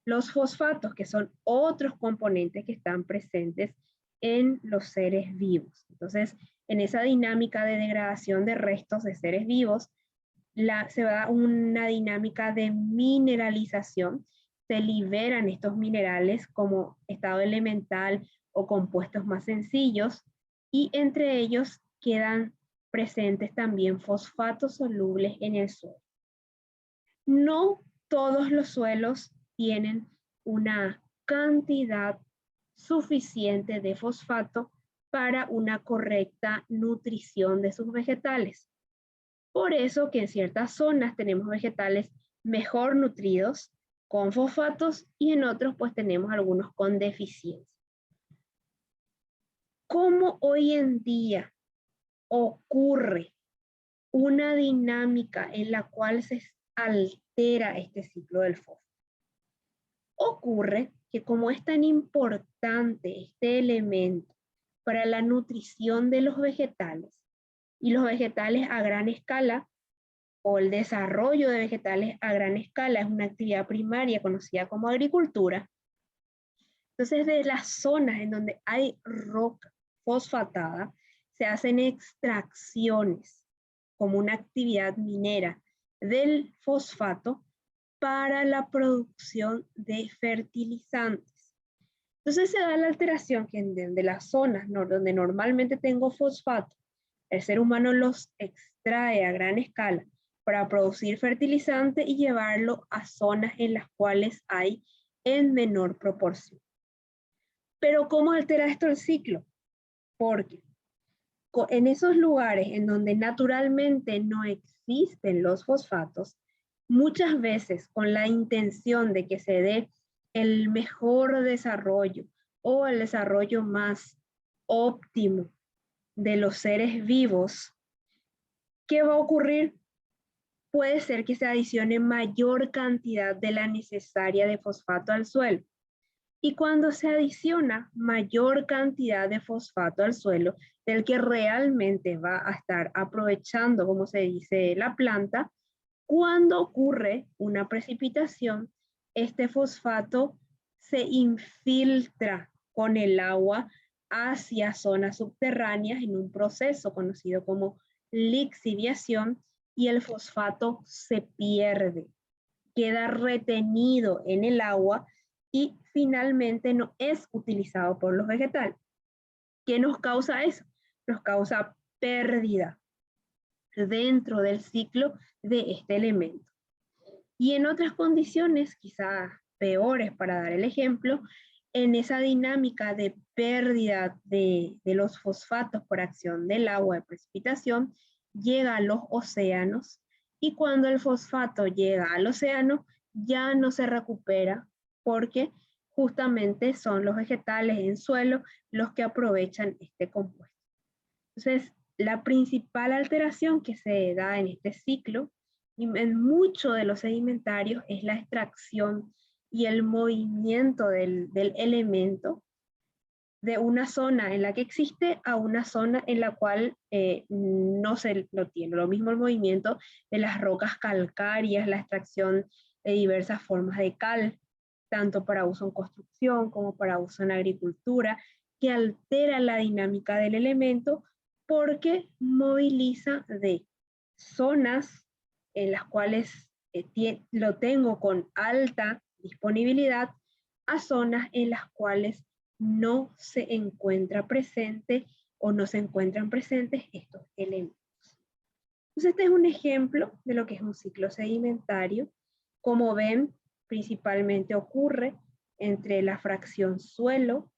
los fosfatos, que son otros componentes que están presentes en los seres vivos. Entonces, en esa dinámica de degradación de restos de seres vivos, se da una dinámica de mineralización. Se liberan estos minerales como estado elemental o compuestos más sencillos, y entre ellos quedan presentes también fosfatos solubles en el suelo. No todos los suelos tienen una cantidad suficiente de fosfato para una correcta nutrición de sus vegetales. Por eso que en ciertas zonas tenemos vegetales mejor nutridos con fosfatos, y en otros pues tenemos algunos con deficiencia. ¿Cómo hoy en día ocurre una dinámica en la cual se altera este ciclo del fósforo? Ocurre que como es tan importante este elemento para la nutrición de los vegetales, y los vegetales a gran escala, o el desarrollo de vegetales a gran escala, es una actividad primaria conocida como agricultura. Entonces, de las zonas en donde hay roca fosfatada, se hacen extracciones como una actividad minera del fosfato para la producción de fertilizantes. Entonces se da la alteración que de las zonas donde normalmente tengo fosfato, el ser humano los extrae a gran escala para producir fertilizante y llevarlo a zonas en las cuales hay en menor proporción. Pero ¿cómo altera esto el ciclo? Porque en esos lugares en donde naturalmente no existen los fosfatos, muchas veces con la intención de que se dé el mejor desarrollo o el desarrollo más óptimo de los seres vivos, ¿qué va a ocurrir? Puede ser que se adicione mayor cantidad de la necesaria de fosfato al suelo. Y cuando se adiciona mayor cantidad de fosfato al suelo, del que realmente va a estar aprovechando, como se dice, la planta, Cuando ocurre una precipitación, este fosfato se infiltra con el agua hacia zonas subterráneas en un proceso conocido como lixiviación, y el fosfato se pierde, queda retenido en el agua y finalmente no es utilizado por los vegetales. ¿Qué nos causa eso? Nos causa pérdida dentro del ciclo de este elemento. Y en otras condiciones, quizás peores para dar el ejemplo, en esa dinámica de pérdida de los fosfatos por acción del agua de precipitación, llega a los océanos, y cuando el fosfato llega al océano, ya no se recupera porque justamente son los vegetales en suelo los que aprovechan este compuesto. Entonces, la principal alteración que se da en este ciclo y en muchos de los sedimentarios es la extracción y el movimiento del elemento de una zona en la que existe a una zona en la cual no se lo tiene. Lo mismo el movimiento de las rocas calcáreas, la extracción de diversas formas de cal, tanto para uso en construcción como para uso en agricultura, que altera la dinámica del elemento porque moviliza de zonas en las cuales lo tengo con alta disponibilidad a zonas en las cuales no se encuentra presente o no se encuentran presentes estos elementos. Entonces, este es un ejemplo de lo que es un ciclo sedimentario. Como ven, principalmente ocurre entre la fracción suelo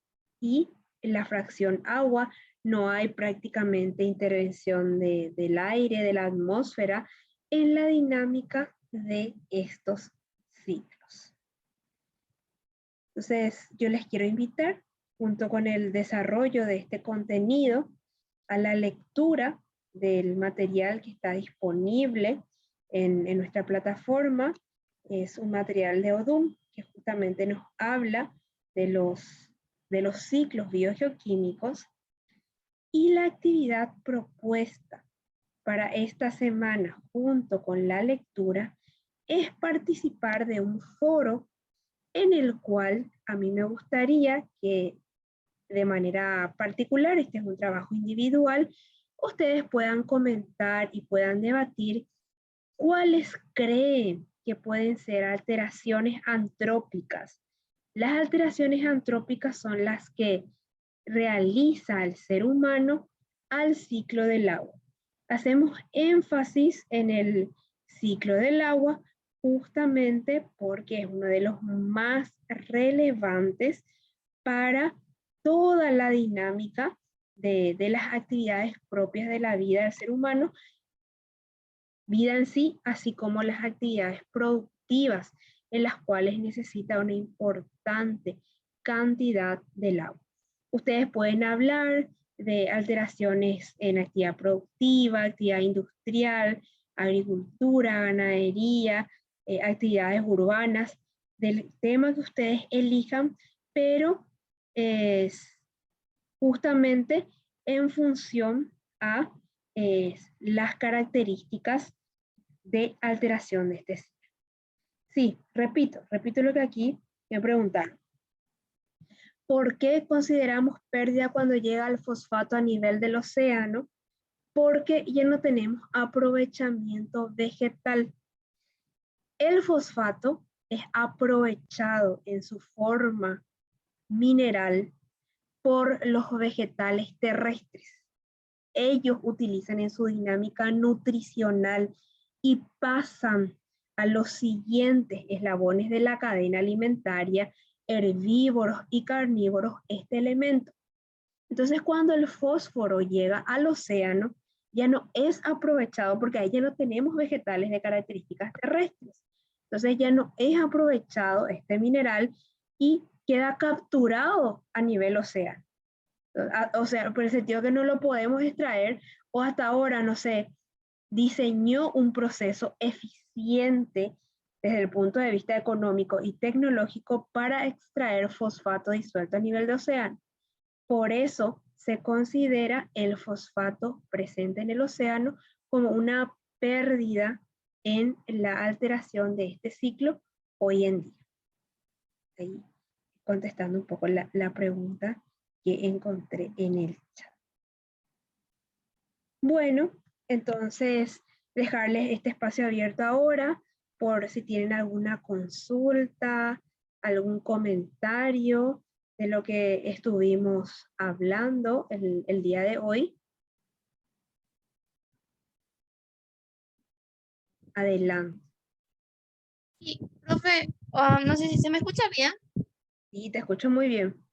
y la fracción agua. No hay prácticamente intervención del aire, de la atmósfera, en la dinámica de estos ciclos. Entonces, yo les quiero invitar, junto con el desarrollo de este contenido, a la lectura del material que está disponible en nuestra plataforma. Es un material de Odum que justamente nos habla de los ciclos biogeoquímicos, y la actividad propuesta para esta semana junto con la lectura es participar de un foro en el cual a mí me gustaría que de manera particular, este es un trabajo individual, ustedes puedan comentar y puedan debatir cuáles creen que pueden ser alteraciones antrópicas. Las alteraciones antrópicas son las que realiza el ser humano al ciclo del agua. Hacemos énfasis en el ciclo del agua justamente porque es uno de los más relevantes para toda la dinámica de las actividades propias de la vida del ser humano, vida en sí, así como las actividades productivas en las cuales necesita una importante cantidad del agua. Ustedes pueden hablar de alteraciones en actividad productiva, actividad industrial, agricultura, ganadería, actividades urbanas, del tema que ustedes elijan, pero es justamente en función a las características de alteración de este ciclo. Sí, repito lo que aquí me preguntaron. ¿Por qué consideramos pérdida cuando llega el fosfato a nivel del océano? Porque ya no tenemos aprovechamiento vegetal. El fosfato es aprovechado en su forma mineral por los vegetales terrestres. Ellos utilizan en su dinámica nutricional y pasan a los siguientes eslabones de la cadena alimentaria, herbívoros y carnívoros, este elemento. Entonces, cuando el fósforo llega al océano, ya no es aprovechado porque ahí ya no tenemos vegetales de características terrestres. Entonces, ya no es aprovechado este mineral y queda capturado a nivel océano. O sea, por el sentido que no lo podemos extraer, o hasta ahora, no sé, diseñó un proceso eficiente desde el punto de vista económico y tecnológico para extraer fosfato disuelto a nivel de océano. Por eso se considera el fosfato presente en el océano como una pérdida en la alteración de este ciclo hoy en día. Ahí contestando un poco la pregunta que encontré en el chat. Bueno, entonces dejarles este espacio abierto ahora por si tienen alguna consulta, algún comentario de lo que estuvimos hablando el día de hoy. Adelante. Sí, profe, no sé si se me escucha bien. Sí, te escucho muy bien.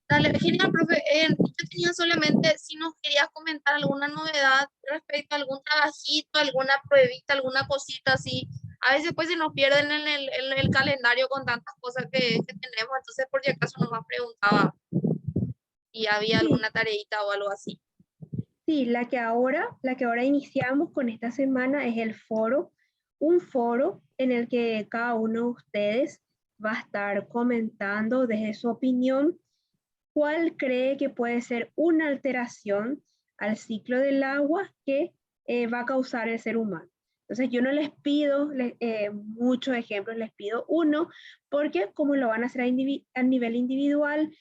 Dale, genial, profe. Yo tenía solamente, si nos querías comentar alguna novedad respecto a algún trabajito, alguna pruebita, alguna cosita así. A veces pues se nos pierden en el calendario con tantas cosas que tenemos, entonces por si acaso nomás preguntaba si había Sí, alguna tareita o algo así. sí, la que ahora iniciamos con esta semana es el foro, un foro en el que cada uno de ustedes va a estar comentando desde su opinión cuál cree que puede ser una alteración al ciclo del agua que va a causar el ser humano. Entonces yo no les pido muchos ejemplos, les pido uno, porque como lo van a hacer a nivel individual,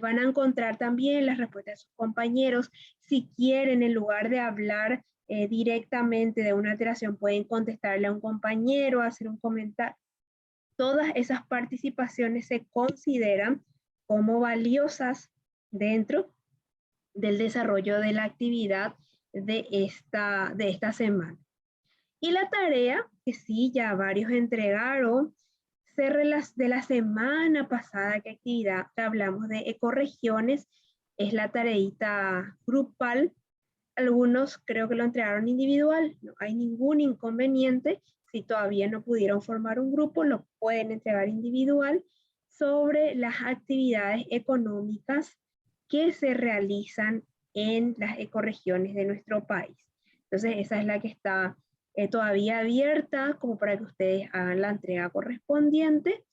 van a encontrar también las respuestas de sus compañeros. Si quieren, en lugar de hablar directamente de una alteración, pueden contestarle a un compañero, hacer un comentario. Todas esas participaciones se consideran como valiosas dentro del desarrollo de la actividad de esta semana. Y la tarea, que sí, ya varios entregaron, de la semana pasada, que actividad que hablamos de ecorregiones, es la tareita grupal. Algunos creo que lo entregaron individual, no hay ningún inconveniente. Si todavía no pudieron formar un grupo, lo pueden entregar individual sobre las actividades económicas que se realizan en las ecorregiones de nuestro país. Entonces, esa es la que está todavía abierta como para que ustedes hagan la entrega correspondiente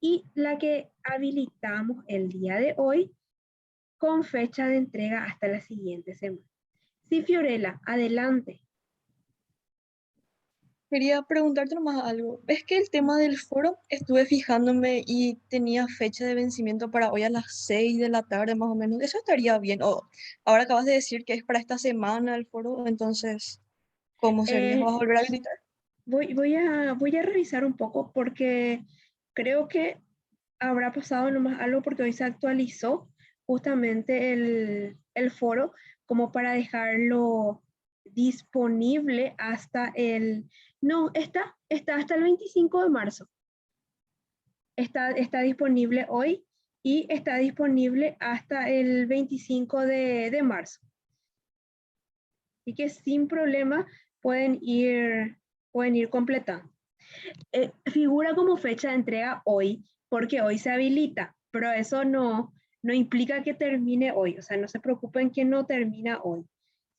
y la que habilitamos el día de hoy con fecha de entrega hasta la siguiente semana. Sí, Fiorella, adelante. Quería preguntarte nomás algo. Es que el tema del foro estuve fijándome y tenía fecha de vencimiento para hoy a las 6 de la tarde más o menos. Eso estaría bien. O ahora acabas de decir que es para esta semana el foro, entonces, ¿cómo sería? ¿Vas a volver a Sí, habilitar? voy a revisar un poco porque creo que habrá pasado nomás algo porque hoy se actualizó justamente el foro como para dejarlo disponible hasta no, está hasta el 25 de marzo. Está disponible hoy y está disponible hasta el 25 de marzo. Así que sin problema pueden ir completando. Figura como fecha de entrega hoy, porque hoy se habilita, pero eso no implica que termine hoy. O sea, no se preocupen que no termina hoy,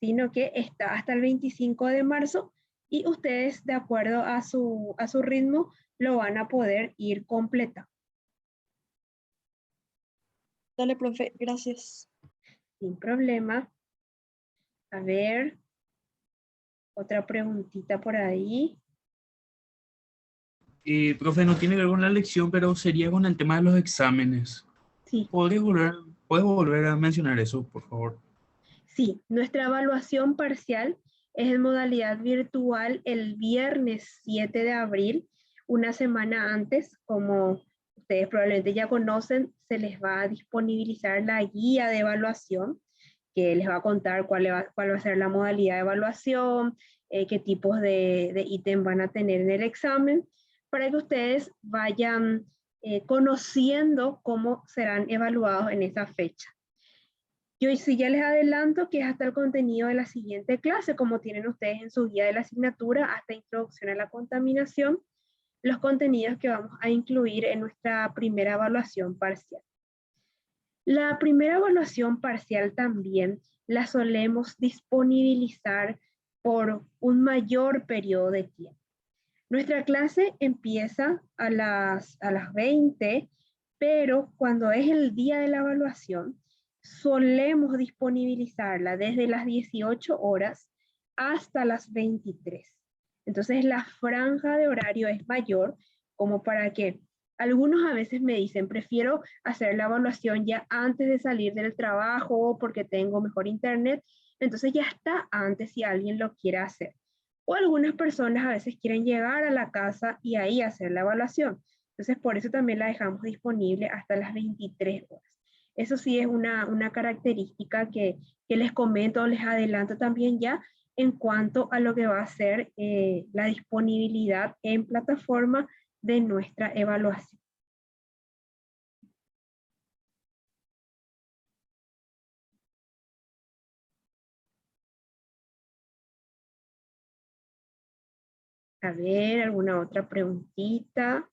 sino que está hasta el 25 de marzo y ustedes, de acuerdo a su ritmo, lo van a poder ir completando. Dale, profe, gracias. Sin problema. A ver, otra preguntita por ahí. Profe, no tiene que ver con la lección, pero sería con el tema de los exámenes. Sí, ¿Puedes volver a mencionar eso, por favor? sí, nuestra evaluación parcial es en modalidad virtual el viernes 7 de abril, una semana antes, como ustedes probablemente ya conocen, se les va a disponibilizar la guía de evaluación que les va a contar cuál va a ser la modalidad de evaluación, qué tipos de ítem van a tener en el examen, para que ustedes vayan conociendo cómo serán evaluados en esa fecha. Yo sí ya les adelanto que es hasta el contenido de la siguiente clase, como tienen ustedes en su guía de la asignatura, hasta introducción a la contaminación, los contenidos que vamos a incluir en nuestra primera evaluación parcial. La primera evaluación parcial también la solemos disponibilizar por un mayor periodo de tiempo. Nuestra clase empieza a las 20, pero cuando es el día de la evaluación, solemos disponibilizarla desde las 18 horas hasta las 23. Entonces la franja de horario es mayor, como para que algunos a veces me dicen, prefiero hacer la evaluación ya antes de salir del trabajo porque tengo mejor internet, entonces ya está antes si alguien lo quiere hacer. O algunas personas a veces quieren llegar a la casa y ahí hacer la evaluación. Entonces por eso también la dejamos disponible hasta las 23 horas. Eso sí es una característica que les comento, les adelanto también ya en cuanto a lo que va a ser la disponibilidad en plataforma de nuestra evaluación. A ver, ¿alguna otra preguntita?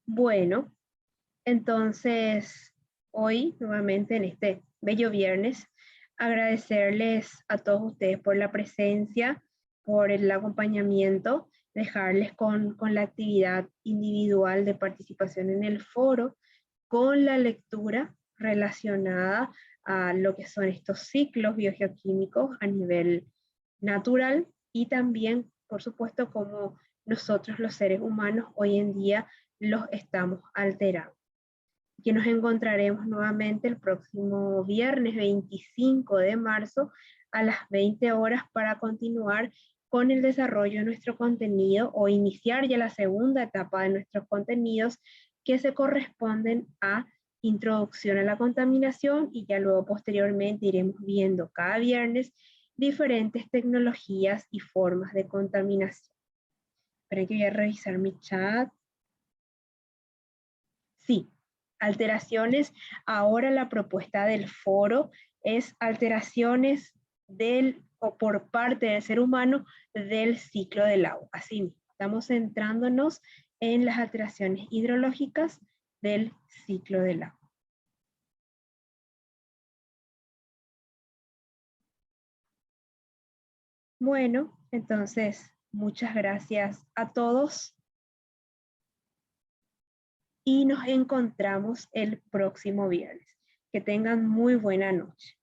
Bueno, entonces hoy nuevamente en este bello viernes, agradecerles a todos ustedes por la presencia, por el acompañamiento, dejarles con la actividad individual de participación en el foro, con la lectura relacionada a lo que son estos ciclos biogeoquímicos a nivel natural y también, por supuesto, como nosotros los seres humanos hoy en día los estamos alterando. Que nos encontraremos nuevamente el próximo viernes 25 de marzo a las 20 horas para continuar con el desarrollo de nuestro contenido o iniciar ya la segunda etapa de nuestros contenidos que se corresponden a introducción a la contaminación y ya luego posteriormente iremos viendo cada viernes diferentes tecnologías y formas de contaminación. Esperen que voy a revisar mi chat. Sí, alteraciones. Ahora la propuesta del foro es alteraciones del o por parte del ser humano del ciclo del agua. Así mismo, estamos centrándonos en las alteraciones hidrológicas del ciclo del agua. Bueno, entonces, muchas gracias a todos y nos encontramos el próximo viernes. Que tengan muy buena noche.